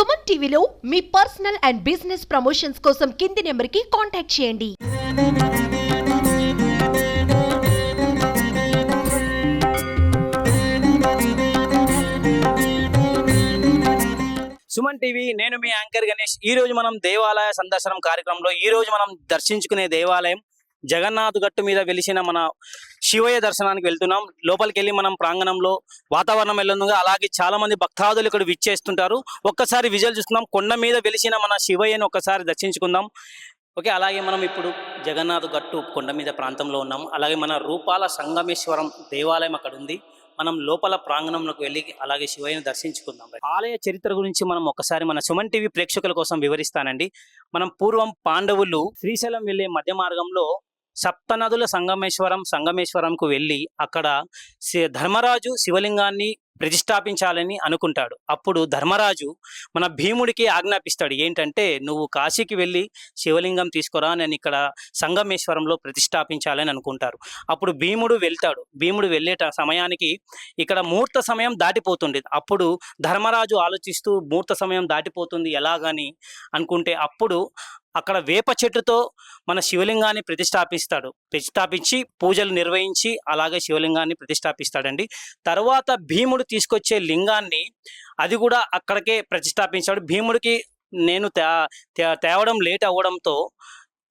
సుమన్ టీవీలో మీ personal and business promotions కోసం కింది నెంబర్కి కాంటాక్ట్ చేయండి. సుమన్ టీవీ, నేను మీ యాంకర్ గణేష్. ఈ రోజు మనం దేవాలయ సందర్శనం కార్యక్రమంలో ఈ రోజు మనం దర్శించుకునే దేవాలయం జగన్నాథ్ గట్టు మీద వెలిసిన మన శివయ్య దర్శనానికి వెళ్తున్నాం. లోపలికి వెళ్ళి మనం ప్రాంగణంలో వాతావరణం వెళ్ళనుగా అలాగే చాలా మంది భక్తాదులు ఇక్కడ విచ్చేస్తుంటారు. ఒక్కసారి విజువల్ చూస్తున్నాం. కొండ మీద వెలిసిన మన శివయ్యను ఒక్కసారి దర్శించుకుందాం. ఓకే, అలాగే మనం ఇప్పుడు జగన్నాథ్ గట్టు కొండ మీద ప్రాంతంలో ఉన్నాం. అలాగే మన రూపాల సంగమేశ్వరం దేవాలయం అక్కడ ఉంది. మనం లోపల ప్రాంగణంలోకి వెళ్ళి అలాగే శివయ్యను దర్శించుకుందాం. ఆలయ చరిత్ర గురించి మనం ఒకసారి మన సుమన్ టీవీ ప్రేక్షకుల కోసం వివరిస్తానండి. మనం పూర్వం పాండవులు శ్రీశైలం వెళ్ళే మధ్య మార్గంలో సప్తనదుల సంగమేశ్వరంకు వెళ్ళి అక్కడ ధర్మరాజు శివలింగాన్ని ప్రతిష్టాపించాలని అనుకుంటాడు. అప్పుడు ధర్మరాజు మన భీముడికి ఆజ్ఞాపిస్తాడు. ఏంటంటే, నువ్వు కాశీకి వెళ్ళి శివలింగం తీసుకురా, నేను ఇక్కడ సంగమేశ్వరంలో ప్రతిష్టాపించాలని అనుకుంటారు. అప్పుడు భీముడు వెళ్తాడు. భీముడు వెళ్ళే సమయానికి ఇక్కడ ముహూర్త సమయం దాటిపోతుంది. అప్పుడు ధర్మరాజు ఆలోచిస్తూ ముహూర్త సమయం దాటిపోతుంది ఎలాగని అనుకుంటే, అప్పుడు అక్కడ వేప చెట్టుతో మన శివలింగాన్ని ప్రతిష్టాపించి పూజలు నిర్వహించి అలాగే శివలింగాన్ని ప్రతిష్టాపిస్తాడండి. తర్వాత భీముడు తీసుకొచ్చే లింగాన్ని అది కూడా అక్కడికే ప్రతిష్టాపించాడు. భీముడికి నేను తేవడం లేట్ అవ్వడంతో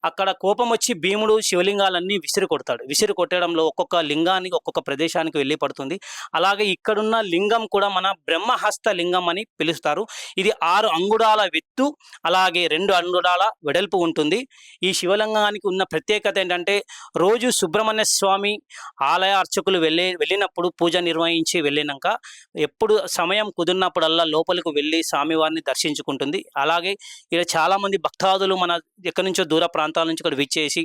అక్కడ కోపం వచ్చి భీముడు శివలింగాలన్నీ విసిరి కొట్టడంలో ఒక్కొక్క లింగానికి ఒక్కొక్క ప్రదేశానికి వెళ్ళి పడుతుంది. అలాగే ఇక్కడున్న లింగం కూడా మన బ్రహ్మహస్త లింగం అని పిలుస్తారు. ఇది 6 అంగుళాల ఎత్తు అలాగే 2 అంగుళాల వెడల్పు ఉంటుంది. ఈ శివలింగానికి ఉన్న ప్రత్యేకత ఏంటంటే, రోజు సుబ్రహ్మణ్య స్వామి ఆలయ అర్చకులు వెళ్ళినప్పుడు పూజ నిర్వహించి వెళ్ళినాక ఎప్పుడు సమయం కుదిరినప్పుడల్లా లోపలికి వెళ్ళి స్వామివారిని దర్శించుకుంటుంది. అలాగే ఇక్కడ చాలామంది భక్తాదులు మన ఎక్కడి నుంచో దూర ప్రాంతాల నుంచి ఇక్కడ విచ్చేసి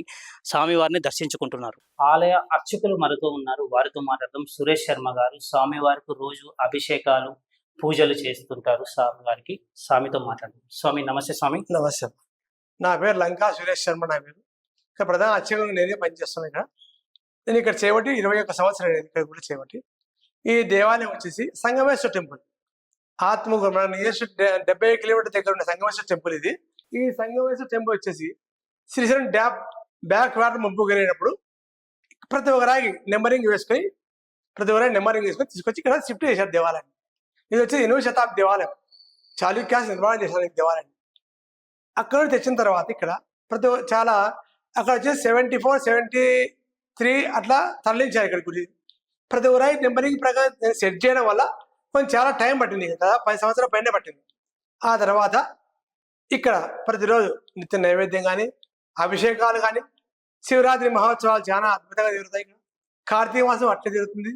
స్వామివారిని దర్శించుకుంటున్నారు. ఆలయ అర్చకులు మనతో ఉన్నారు. వారితో మాట్లాడదాం. సురేష్ శర్మ గారు స్వామివారికి రోజు అభిషేకాలు పూజలు చేస్తుంటారు. స్వామివారికి స్వామితో మాట్లాడదాం. స్వామి నమస్తే. స్వామి నమస్తే. నా పేరు లంకా సురేష్ శర్మ. నా పేరు ఇక్కడ ప్రధాన అర్చకులు నేనే పనిచేస్తున్నాను. ఇక్కడ నేను ఇక్కడ చేయబట్టి 21 సంవత్సరాలు నేను ఇక్కడ కూడా చేయబట్టి. ఈ దేవాలయం వచ్చేసి సంగమేశ్వర టెంపుల్. ఆత్మకూరు మన 70 కిలోమీటర్ దగ్గర ఉన్న సంగమేశ్వర టెంపుల్ ఇది. ఈ సంగమేశ్వర టెంపుల్ వచ్చేసి శ్రీశైలం డ్యామ్ బ్యాక్ వాటర్ ముంపు కలిగినప్పుడు ప్రతి ఒక్క రాయి నెంబరింగ్ వేసుకొని తీసుకొచ్చి ఇక్కడ షిఫ్ట్ చేశారు దేవాలయాన్ని. ఇది వచ్చి 8వ శతాబ్ది దేవాలయం. చాళుక్యాస్ నిర్మాణం చేశారు ఈ దేవాలయాన్ని. అక్కడ నుండి తెచ్చిన తర్వాత ఇక్కడ చాలా అక్కడ వచ్చేసి 74, 73 అట్లా తరలించారు ఇక్కడ గురి. ప్రతి ఒక్క రాయి నెంబరింగ్ ప్రకారం సెట్ చేయడం వల్ల కొంచెం చాలా టైం పట్టింది కదా, 10 సంవత్సరాల పైన పట్టింది. ఆ తర్వాత ఇక్కడ ప్రతిరోజు నిత్య నైవేద్యం కానీ అభిషేకాలు కానీ శివరాత్రి మహోత్సవాలు చాలా అద్భుతంగా జరుగుతాయి. కార్తీక మాసం అట్లా జరుగుతుంది.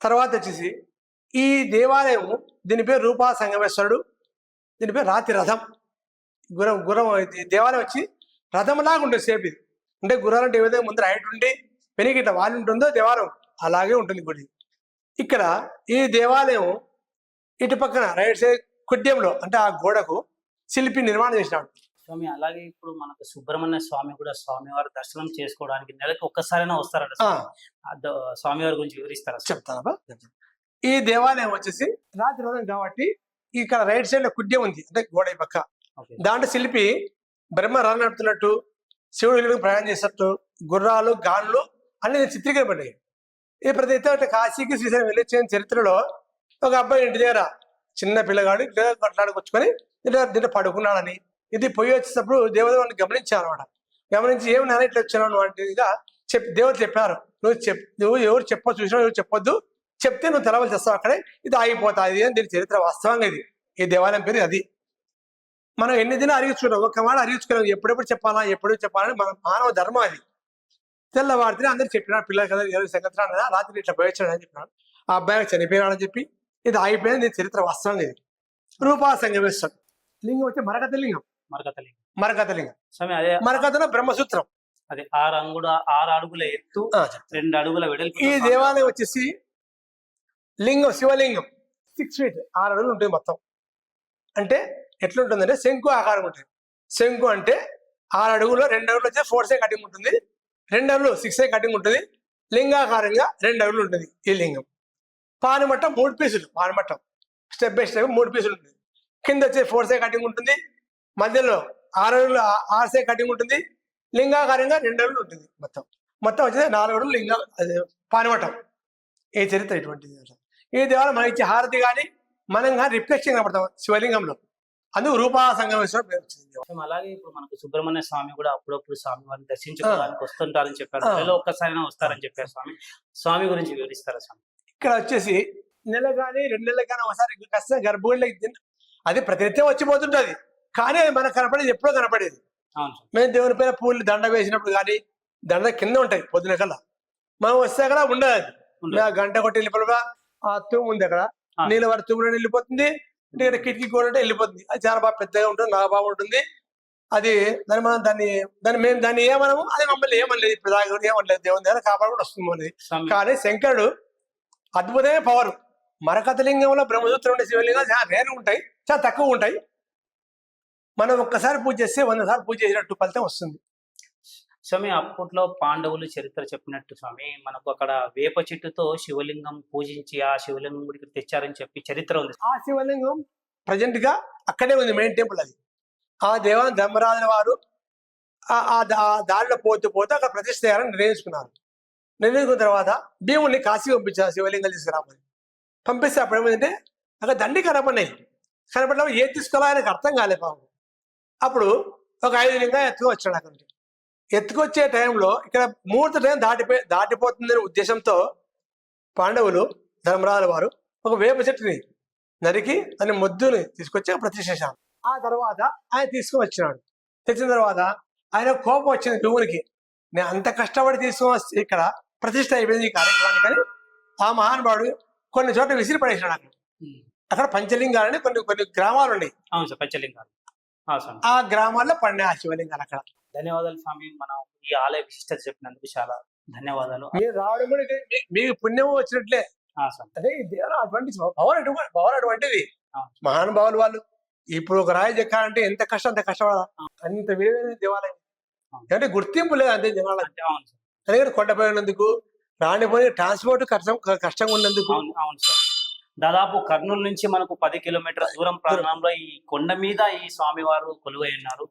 తర్వాత వచ్చేసి ఈ దేవాలయం, దీని పేరు రూపా సంగమేశ్వరుడు, దీని పేరు రాతి రథం. గుర్రం దేవాలయం వచ్చి రథంలాగా ఉంటుంది సేపు. ఇది అంటే గుర్రాలంటే ఏ విధంగా ముందర హైట్ ఉండి వెనక ఇట్లా వాలి ఉంటుందో దేవాలయం అలాగే ఉంటుంది గుడి. ఇక్కడ ఈ దేవాలయం ఇటు పక్కన రైట్ సైడ్ కుడ్యంలో అంటే ఆ గోడకు శిల్పి నిర్మాణం చేసినాడు. స్వామి అలాగే ఇప్పుడు మనకు సుబ్రహ్మణ్య స్వామి కూడా స్వామివారి దర్శనం చేసుకోవడానికి నెలకు ఒక్కసారైనా వస్తారట. స్వామివారి గురించి వివరిస్తారా? చెప్తారా? ఈ దేవాలయం వచ్చేసి రాతి రథం కాబట్టి ఇక్కడ రైట్ సైడ్ లో కుడ్యం ఉంది అంటే గోడ పక్క. దాంట్లో శిల్పి బ్రహ్మ రథం నడుపుతున్నట్టు, శివుడు ప్రయాణం చేసినట్టు, గుర్రాలు గాన్లు అన్ని చిత్రీకరింపబడ్డాయి. ఈ ప్రతి కాశీకి శ్రీశైలం వెళ్ళొచ్చిన చరిత్రలో ఒక అబ్బాయి ఇంటి దగ్గర చిన్న పిల్లగాడు కొట్లాడుకొచ్చుకొని దీంట్లో పడుకున్నాడని, ఇది పొయ్యి వచ్చేటప్పుడు దేవదేవుని గమనించాను అనమాట. గమనించి ఏమి నాన్న ఇట్లా వచ్చాను అంటే దేవత చెప్పారు, నువ్వు ఎవరు చూసినా ఎవరు చెప్పొద్దు, చెప్తే నువ్వు తెలవలు చేస్తావు అక్కడే, ఇది ఆగిపోతాది అని దీని చరిత్ర. వాస్తవంగా ఇది ఈ దేవాలయం పేరు అది. మనం ఎన్ని దినాలు అరిగించుకున్నాం, ఒక్క మాట అరిగించుకున్నాం, ఎప్పుడెప్పుడు చెప్పాలని మన మానవ ధర్మం అది. తెల్లవారితే అందరూ చెప్పినాడు, పిల్లలు కదా ఎవరి సంగతి కదా, రాత్రి ఇట్లా పోయొచ్చాడు అని చెప్పినాడు. ఆ అబ్బాయి చనిపోయినాడని చెప్పి ఇది ఆగిపోయింది. దీని చరిత్ర వాస్తవంగా ఇది. రూపా సంగమేశ్వరం లింగం వచ్చి మరకత లింగం. మరకతలో బ్రహ్మసూత్రం. అదే 6 అడుగుల ఎత్తు, 2 అడుగుల వెడల్పు. ఈ దేవాలయం వచ్చేసి లింగం శివలింగం 6 feet 6 అడుగులు ఉంటుంది మొత్తం. అంటే ఎట్లుంటుందంటే శంకు ఆకారం ఉంటుంది. శంకు అంటే 6 అడుగులు, 2 అడుగులు వచ్చి 4 కటింగ్ ఉంటుంది, 2 అడుగులు 6 కటింగ్ ఉంటుంది. లింగాకారంగా 2 అడుగులు ఉంటుంది ఈ లింగం. పానమట్టం 3 పీసులు. పానమట్టం స్టెప్ బై స్టెప్ 3 పీసులు ఉంటుంది. కింద వచ్చే 4 సై కటింగ్ ఉంటుంది, మధ్యలో 6 అడుగులు 6 సై కటింగ్ ఉంటుంది, లింగాకారంగా 2 అడుగులు ఉంటుంది. మొత్తం వచ్చేసి 4 అడుగులు లింగ పానివటం. ఈ చరిత్ర ఇటువంటిది. ఈ దేవాలయం మనం ఇచ్చే హారతి కానీ మనం కానీ రిఫ్లెక్షన్ కనబడతాం శివలింగంలో. అందుకు రూపా సంగమేశ్వర పేరు వచ్చింది. అలాగే ఇప్పుడు మనకు సుబ్రహ్మణ్య స్వామి కూడా అప్పుడప్పుడు స్వామి వారిని దర్శించుకోవడానికి వస్తుంటారని చెప్పారు. నెలలో ఒక్కసారైనా వస్తారని చెప్పారు స్వామి గురించి వివరిస్తారా స్వామి? ఇక్కడ వచ్చేసి నెల కానీ 2 నెలలు కానీ ఒకసారి ఖచ్చితంగా గర్భగుడిలో అది ప్రతినిత్యం వచ్చిపోతుంటది, కానీ అది మనకు కనపడేది ఎప్పుడో కనపడేది. మేము దేవుని పైన పూలు దండ వేసినప్పుడు కానీ దండ కింద ఉంటాయి పొద్దున కల్లా, మనం వస్తే అక్కడ ఉండదు. అది గంట కొట్టి వెళ్ళిపోవా ఆ తూము ఉంది, అక్కడ నీళ్ళ వారి తూములో వెళ్ళిపోతుంది, ఇక్కడ కిటికీ కూడా ఉంటే వెళ్ళిపోతుంది. అది చాలా బాగా పెద్దగా ఉంటుంది, నాకు బాగుంటుంది. అది మేము దాన్ని ఏమనము, అది మమ్మల్ని ఏమనలేదు, ఇప్పుడు దాకా ఏమనలేదు. దేవుని దగ్గర కాపాడుకుంటూ వస్తుంది అనేది. కానీ శంకరుడు అద్భుతమైన పవర్. మరకతలింగంలో బ్రహ్మసూత్రం ఉండే శివలింగాలు చాలా రేరు ఉంటాయి, చాలా తక్కువ ఉంటాయి. మనం ఒక్కసారి పూజ చేస్తే 100 సార్లు పూజ చేసినట్టు ఫలితం వస్తుంది. స్వామి అప్పట్లో పాండవులు చరిత్ర చెప్పినట్టు స్వామి మనకు అక్కడ వేప చెట్టుతో శివలింగం పూజించి ఆ శివలింగం గుడికి తెచ్చారని చెప్పి చరిత్ర ఉంది. ఆ శివలింగం ప్రజెంట్ గా అక్కడే ఉంది, మెయిన్ టెంపుల్ అది. ఆ దేవాలయం ధర్మరాజుల వారు ఆ దారిలో పోతూ అక్కడ ప్రతిష్ఠ చేయాలని నిర్ణయించుకున్నారు. నిర్ణయించుకున్న తర్వాత భీముడిని కాశీ పంపించారు శివలింగాలు తీసుకురామని. పంపిస్తే అప్పుడు ఏమైందంటే అక్కడ దండి కనపడినప్పుడు ఏది తీసుకోవాలో ఆయనకు అర్థం కాలేదు పాపం. అప్పుడు ఒక 5 లింగా ఎత్తుకొచ్చాడు. అక్కడ ఎత్తుకొచ్చే టైంలో ఇక్కడ ముహూర్త టైం దాటిపోతుందనే ఉద్దేశంతో పాండవులు ధర్మరాజుల వారు ఒక వేప చెట్టుని నరికి దాని మొద్దుని తీసుకొచ్చి ప్రతిష్ఠ చేశారు. ఆ తర్వాత ఆయన తీసుకుని వచ్చినాడు. తెచ్చిన తర్వాత ఆయన కోపం వచ్చింది భీమునికి, నేను అంత కష్టపడి తీసుకుని ఇక్కడ ప్రతిష్ఠ అయిపోయింది ఈ కార్యక్రమానికి. కానీ ఆ మహానుభావుడు కొన్ని చోట్ల విసిరి పడేసినాడు. అక్కడ పంచలింగాలని కొన్ని గ్రామాలు ఉన్నాయి. పంచలింగాలు ఆ గ్రామాల్లో పడినాయి ఆ శివలింగాలు అక్కడ. ధన్యవాదాలు స్వామి, మనం ఈ ఆలయ విశిష్టత చెప్పినందుకు చాలా ధన్యవాదాలు. మీరు రావడం కూడా మీకు పుణ్యం వచ్చినట్లే. అదే అటువంటి పవర్ అటువంటిది. మహానుభావులు వాళ్ళు ఇప్పుడు ఒక రాయి చెక్కాలంటే ఎంత కష్టం, అంత కష్టపడాలి. అంత విలువైన దేవాలయం అంటే గుర్తింపు లేదు అంతే జనాలకి. అందుకని కొండపోయినందుకు రానిపోయి ట్రాన్స్పోర్ట్ కష్టంగా ఉన్నందుకు. అవును సార్, దాదాపు కర్నూలు నుంచి మనకు 10 కిలోమీటర్ల దూరం ప్రాంతంలో ఈ కొండ మీద ఈ స్వామివారు కొలువై ఉన్నారు.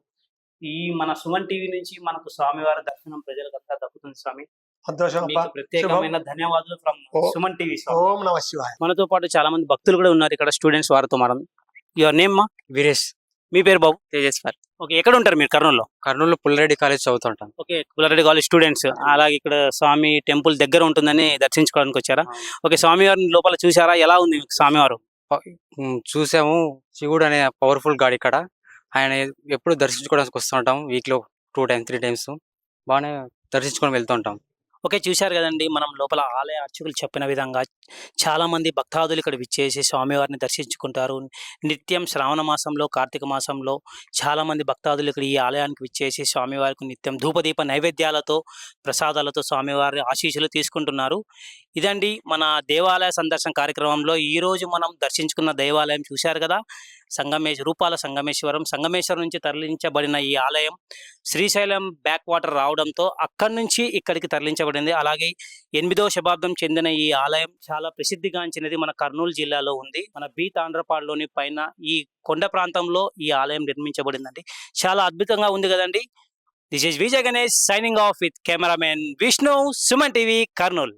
ఈ మన సుమన్ టీవీ నుంచి మనకు స్వామివారి దర్శనం ప్రజలకంతా దక్కుతుంది స్వామి. సంతోషం, ప్రత్యేకమైన ధన్యవాదాలు ఫ్రమ్ సుమన్ టీవీ. ఓం నమః శివాయ. మనతో పాటు చాలా మంది భక్తులు కూడా ఉన్నారు ఇక్కడ, స్టూడెంట్స్. వారితో మనం యువర్ నేమ్ మా? వీరేష్. మీ పేరు బాబు? తేజస్వర్. ఓకే, ఎక్కడ ఉంటారు మీరు? కర్నూలులో పుల్లారెడ్డి కాలేజ్ చదువుతుంటాను. Okay, Pullareddy college students. అలాగే ఇక్కడ స్వామి టెంపుల్ దగ్గర ఉంటుందని దర్శించుకోవడానికి వచ్చారా? ఓకే, స్వామివారిని లోపల చూసారా? ఎలా ఉంది స్వామివారు? చూసాము. శివుడు అనే పవర్ఫుల్ గాడ్ ఇక్కడ. ఆయన ఎప్పుడు దర్శించుకోవడానికి వస్తుంటాం, వీక్లో 2 times 3 times బాగానే దర్శించుకొని వెళ్తుంటాం. ఓకే, చూశారు కదండి, మనం లోపల ఆలయ అర్చకులు చెప్పిన విధంగా చాలా మంది భక్తాదులు ఇక్కడ విచ్చేసి స్వామివారిని దర్శించుకుంటారు. నిత్యం శ్రావణ మాసంలో, కార్తీక మాసంలో చాలా మంది భక్తాదులు ఇక్కడ ఈ ఆలయానికి విచ్చేసి స్వామివారికి నిత్యం ధూపదీప నైవేద్యాలతో, ప్రసాదాలతో స్వామివారి ఆశీస్సులు తీసుకుంటున్నారు. ఇదండి మన దేవాలయ సందర్శన కార్యక్రమంలో ఈరోజు మనం దర్శించుకున్న దేవాలయం. చూశారు కదా, రూపాల సంగమేశ్వరం నుంచి తరలించబడిన ఈ ఆలయం శ్రీశైలం బ్యాక్ వాటర్ రావడంతో అక్కడి నుంచి ఇక్కడికి తరలించబడింది. అలాగే 8వ శతాబ్దం చెందిన ఈ ఆలయం చాలా ప్రసిద్ధిగాంచినది మన కర్నూలు జిల్లాలో ఉంది. మన బి తాండ్రపాడులోని పైన ఈ కొండ ప్రాంతంలో ఈ ఆలయం నిర్మించబడిందండి. చాలా అద్భుతంగా ఉంది కదండి. This is Vijay Ganesh signing off with cameraman Vishnu, Suman TV, Kurnool.